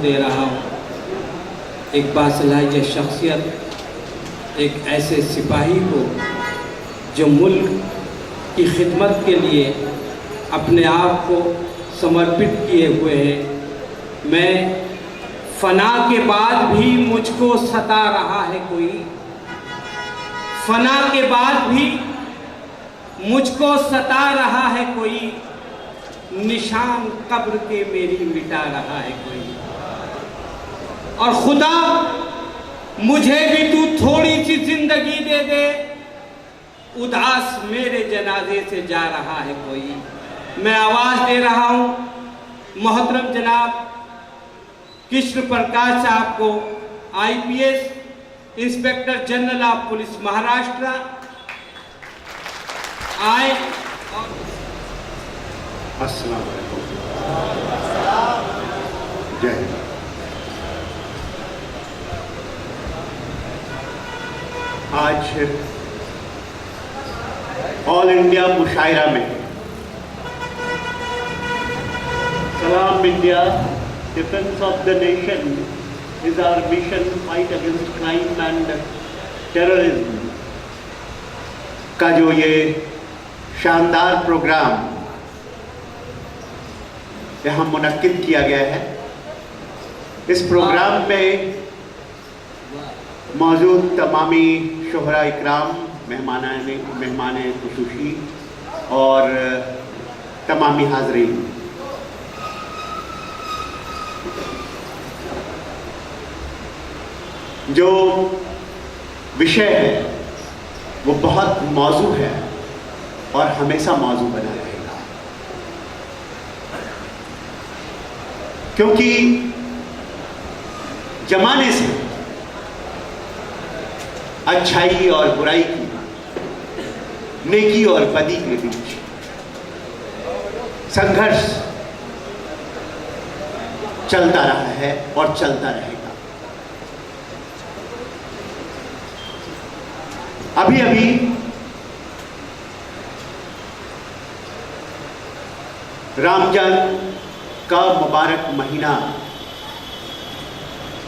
दे रहा हूँ। एक बासलाहिज शख्सियत, एक ऐसे सिपाही को जो मुल्क की खिदमत के लिए अपने आप को समर्पित किए हुए हैं। मैं फना के बाद भी मुझको सता रहा है कोई, फना के बाद भी मुझको सता रहा है कोई, निशान कब्र के मेरी मिटा रहा है कोई। और खुदा मुझे भी तू थोड़ी सी जिंदगी दे दे, उदास मेरे जनाजे से जा रहा है कोई। मैं आवाज दे रहा हूं मोहतरम जनाब कृष्ण प्रकाश साहब को, IPS inspector general of police Maharashtra आए। अस्सलाम वालेकुम, जय हिंद। आज ऑल इंडिया मुशायरा में सलाम India, defence of the nation is our mission, fight against crime and terrorism का जो ये शानदार प्रोग्राम यहाँ मुनक्किद किया गया है, इस प्रोग्राम में मौजूद तमामी शोहरा इकराम, मेहमान खुसूसी और तमामी हाज़रीन, जो विषय है वो बहुत मौजू है और हमेशा मौजू बना रहेगा, क्योंकि जमाने से अच्छाई और बुराई की, नेकी और बदी के बीच संघर्ष चलता रहा है और चलता रहेगा। अभी अभी रमजान का मुबारक महीना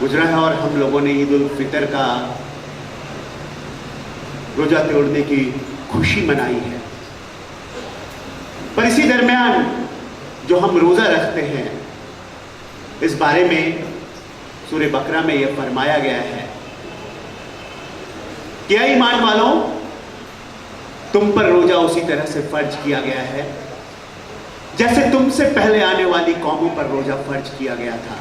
गुजरा है और हम लोगों ने ईद उल फितर का रोजा तोड़ने की खुशी मनाई है। पर इसी दरमियान जो हम रोजा रखते हैं, इस बारे में सूरह बकरा में यह फरमाया गया है, क्या ईमान वालों, तुम पर रोजा उसी तरह से फर्ज किया गया है जैसे तुमसे पहले आने वाली कौमों पर रोजा फर्ज किया गया था।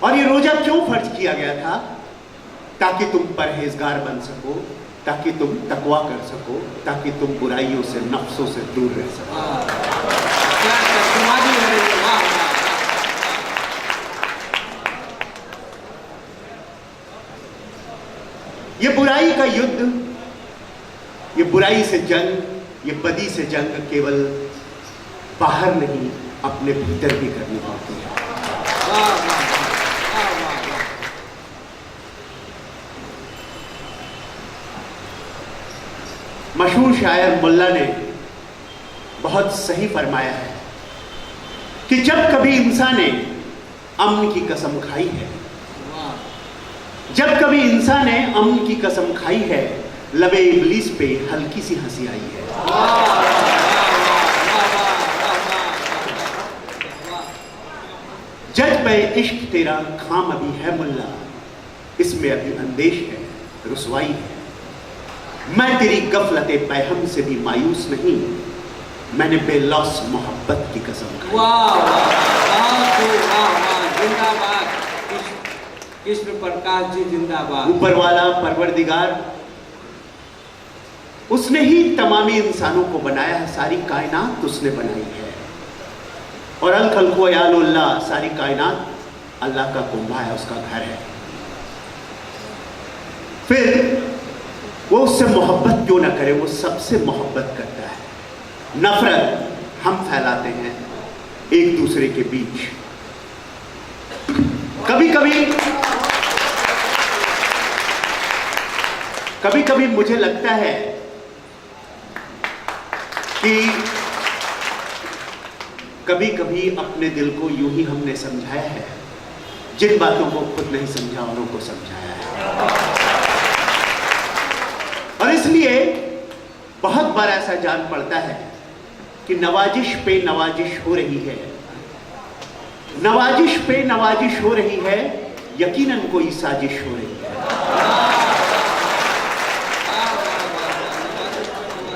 और ये रोजा क्यों फर्ज किया गया था? ताकि तुम परहेजगार बन सको, ताकि तुम तकवा कर सको, ताकि तुम बुराइयों से, नफ्सों से दूर रह सको। ये बुराई का युद्ध, ये बुराई से जंग, ये बदी से जंग केवल बाहर नहीं, अपने भीतर भी करनी पड़ती है। मशहूर शायर मुल्ला ने बहुत सही फरमाया है कि जब कभी इंसान ने अमन की कसम खाई है, जब कभी इंसान ने अमन की कसम खाई है, लबे इब्लीस पे हल्की सी हंसी आई है। जज पे इश्क तेरा खाम अभी है मुल्ला, इसमें अभी अंदेश है, रुसवाई है। मैं तेरी गफलते पैहम से भी मायूस नहीं, मैंने बेलौस मोहब्बत की कसम खाई। वाह वाह जिंदाबाद, कृष्ण प्रकाश जी जिंदाबाद। ऊपर वाला परवरदिगार, उसने ही तमामी इंसानों को बनाया है, सारी कायनात उसने बनाई है। और अल खल्क़ु यालुल्लाह, सारी कायनात अल्लाह का कुंभा है, उसका घर है। फिर वो उससे मोहब्बत क्यों ना करे, वो सबसे मोहब्बत करता है। नफरत हम फैलाते हैं एक दूसरे के बीच। कभी कभी कभी मुझे लगता है कि कभी कभी अपने दिल को यूं ही हमने समझाया है जिन बातों को खुद नहीं समझा औरों को समझाया है। और इसलिए बहुत बार ऐसा जान पड़ता है कि नवाजिश पे नवाजिश हो रही है, नवाजिश पे नवाजिश हो रही है, यकीनन कोई साजिश हो रही है।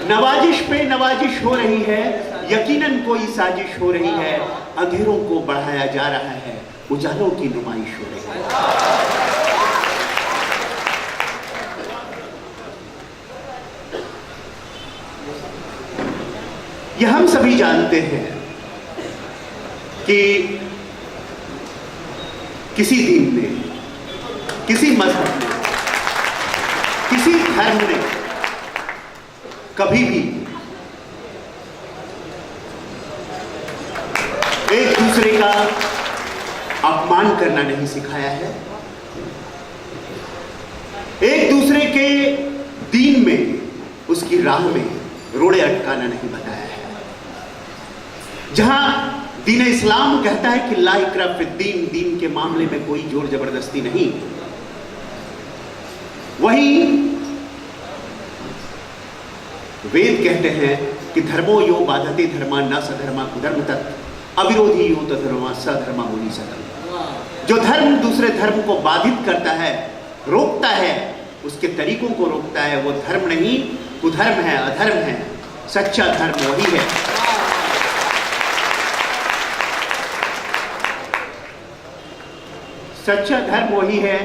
नवाजिश पे नवाजिश हो रही है, यकीनन कोई साजिश हो rही है। अंधेरों को बढ़ाया जा रहा है, उजालों की नुमाइश हो रही है। यह हम सभी जानते हैं कि किसी दीन ने, किसी मजहब ने, किसी धर्म ने कभी भी एक दूसरे का अपमान करना नहीं सिखाया है, एक दूसरे के दीन में, उसकी राह में रोड़े अटकाना नहीं बताया है। जहां दीन इस्लाम कहता है कि ला इकरा फिद्दीन, दीन के मामले में कोई जोर जबरदस्ती नहीं, वहीं वेद कहते हैं कि धर्मो यो बाधते धर्मा न सधर्मा कुधर्म तत्, अविरोधी यो तो धर्मा सधर्मा मुनि सधर्म। जो धर्म दूसरे धर्म को बाधित करता है, रोकता है, उसके तरीकों को रोकता है, वो धर्म नहीं, कुधर्म है, अधर्म है। सच्चा धर्म वही है सच्चा धर्म वही है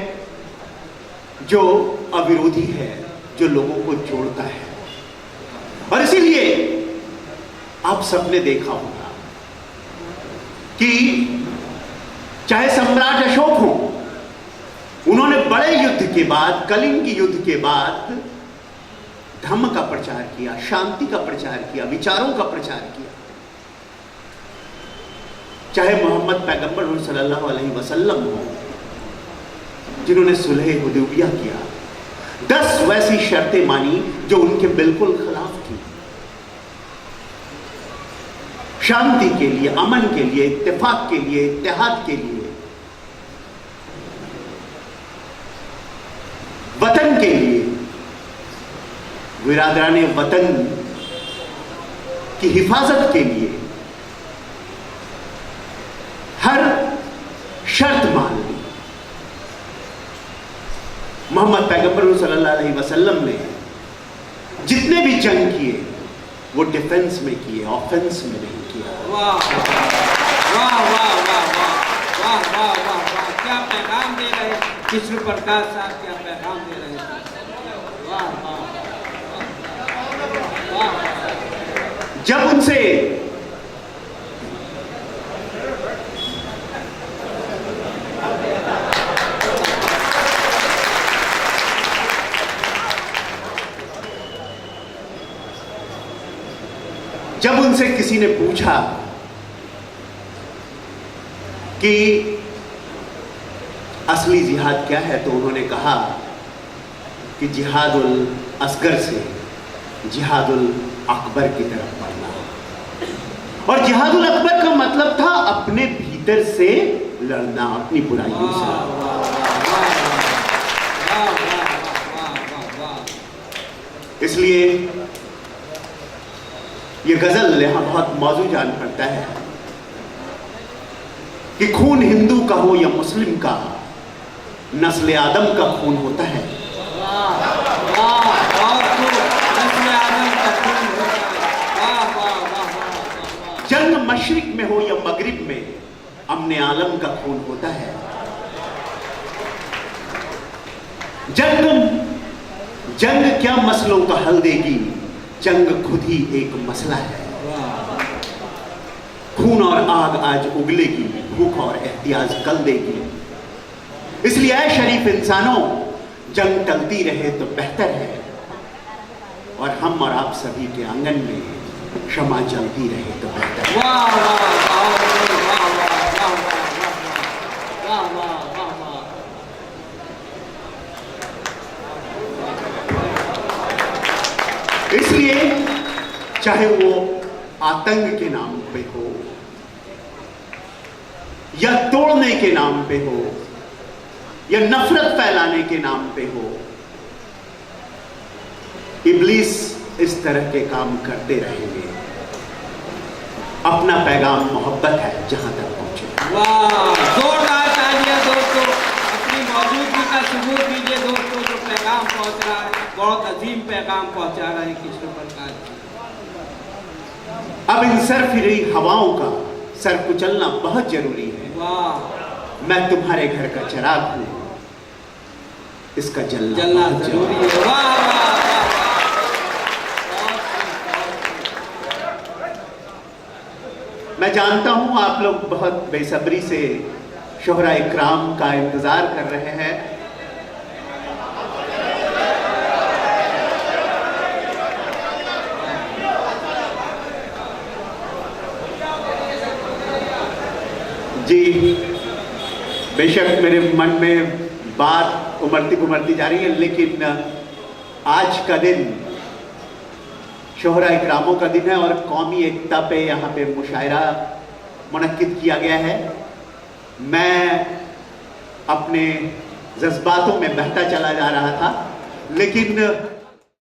जो अविरोधी है, जो लोगों को जोड़ता है। और इसीलिए आप सबने देखा होगा कि चाहे सम्राट अशोक हो, उन्होंने बड़े युद्ध के बाद, कलिंग युद्ध के बाद धम्म का प्रचार किया, शांति का प्रचार किया, विचारों का प्रचार किया। चाहे मोहम्मद पैगंबर सल्लल्लाहु अलैहि वसल्लम हो, जिन्होंने सुलह हुदैबिया किया, 10 वैसी शर्तें मानी जो उनके बिल्कुल खिलाफ थी। शांति के लिए, अमन के लिए, इत्तेफाक के लिए, इत्तेहाद के लिए, वतन के लिए, बिरादराने वतन की हिफाजत के लिए हर शर्त मान ली। मोहम्मद पैगंबर सल्लल्लाहु अलैहि वसल्लम ने जितने भी जंग किए वो डिफेंस में किए, ऑफेंस में नहीं किया। वाह वाह वाह वाह वाह वाह वाह वाह वाह, क्या पैगाम दे रहे कृष्ण प्रकाश साहब, क्या पैगाम दे रहे हैं। वाह वाह वाह। जब उनसे किसी ने पूछा कि असली जिहाद क्या है, तो उन्होंने कहा कि जिहादुल असगर से जिहादुल अकबर की तरफ बढ़ना। और जिहादुल अकबर का मतलब था अपने भीतर से लड़ना, अपनी बुराइयों से। इसलिए ये गजल यहां बहुत मौजू जान पड़ता है कि खून हिंदू का हो या मुस्लिम का, नस्ल आदम का खून होता है। जंग मशरिक में हो या मगरिब में, अमने आलम का खून होता है। जंग क्या मसलों का हल देगी, जंग खुद ही एक मसला है। खून और आग आज उगलेगी, भूख और एहतियाज कल देगी। इसलिए ऐ शरीफ इंसानों, जंग टलती रहे तो बेहतर है, और हम और आप सभी के आंगन में क्षमा चलती रहे तो बेहतर है। वाह वाह वाह वाह वाह वाह वाह वाह। चाहे वो आतंक के नाम पे हो या तोड़ने के नाम पे हो या नफरत फैलाने के नाम पे हो, इब्लीस इस तरह के काम करते रहेंगे। अपना पैगाम मोहब्बत है, जहां तक पहुंचे। वाह, जोरदार तालियां दोस्तों, अपनी मौजूदगी का सबूत दीजिए दोस्तों। जो पैगाम पहुंच रहा है, बहुत अजीम पैगाम पहुंचा रहे हैं कृष्ण प्रकाश जी। अब इन सरफिरी हवाओं का सर कुचलना बहुत जरूरी है। वाह, मैं तुम्हारे घर का चिराग हूं, इसका जलना बहुत जरूरी है। वाह वाह वाह, मैं जानता हूं आप लोग बहुत बेसब्री से शोहरा इकराम का इंतजार कर रहे हैं। जी, बेशक मेरे मन में बात उमड़ती जा रही है, लेकिन आज का दिन शोहरा इकरामों का दिन है और कौमी एकता पे यहाँ पे मुशायरा मुनक्किद किया गया है। मैं अपने जज्बातों में बहता चला जा रहा था, लेकिन